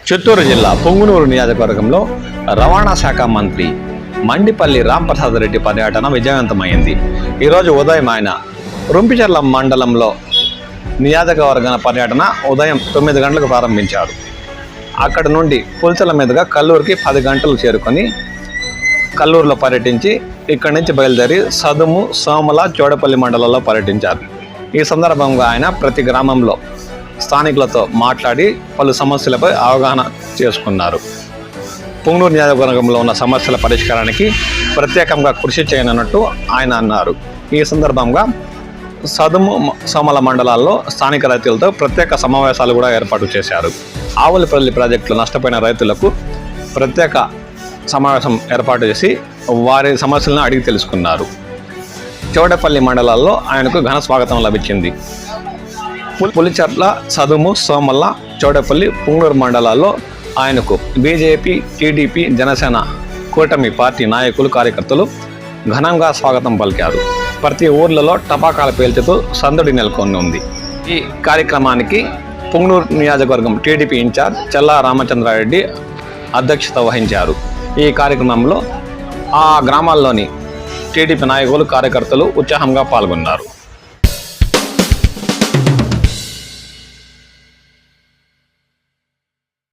చిత్తూరు జిల్లా పొంగునూరు నియోజకవర్గంలో రవాణా శాఖ మంత్రి మండిపల్లి రాంప్రసాద్ రెడ్డి పర్యటన విజయవంతమైంది. ఈరోజు ఉదయం ఆయన రొంపిచెర్ల మండలంలో నియోజకవర్గ పర్యటన ఉదయం 9 గంటలకు ప్రారంభించారు. అక్కడి నుండి పుల్చల మీదుగా కల్లూరుకి 10 గంటలు చేరుకొని కల్లూరులో పర్యటించి ఇక్కడి నుంచి బయలుదేరి సదుము, సోమల, చోడపల్లి మండలాల్లో పర్యటించారు. ఈ సందర్భంగా ఆయన ప్రతి గ్రామంలో స్థానికులతో మాట్లాడి పలు సమస్యలపై అవగాహన చేసుకున్నారు. పొంగునూరు నియోజకవర్గంలో ఉన్న సమస్యల పరిష్కారానికి ప్రత్యేకంగా కృషి చేయనున్నట్టు ఆయన అన్నారు. ఈ సందర్భంగా సదుము, సోమల మండలాల్లో స్థానిక రైతులతో ప్రత్యేక సమావేశాలు కూడా ఏర్పాటు చేశారు. ఆవులపల్లి ప్రాజెక్టులో నష్టపోయిన రైతులకు ప్రత్యేక సమావేశం ఏర్పాటు చేసి వారి సమస్యలను అడిగి తెలుసుకున్నారు. చోడపల్లి మండలాల్లో ఆయనకు ఘన స్వాగతం లభించింది. పులిచెర్ల, సదుము, సోమల, చోడపల్లి, పొంగునూరు మండలాల్లో ఆయనకు బీజేపీ, టీడీపీ, జనసేన కూటమి పార్టీ నాయకులు, కార్యకర్తలు ఘనంగా స్వాగతం పలికారు. ప్రతి ఊర్లలో టపాకాలు పేల్చుతూ సందడి నెలకొని ఉంది. ఈ కార్యక్రమానికి పొంగునూరు నియోజకవర్గం టీడీపీ ఇన్ఛార్జ్ చెల్లా రామచంద్రారెడ్డి అధ్యక్షత వహించారు. ఈ కార్యక్రమంలో ఆ గ్రామాల్లోని టీడీపీ నాయకులు, కార్యకర్తలు ఉత్సాహంగా పాల్గొన్నారు.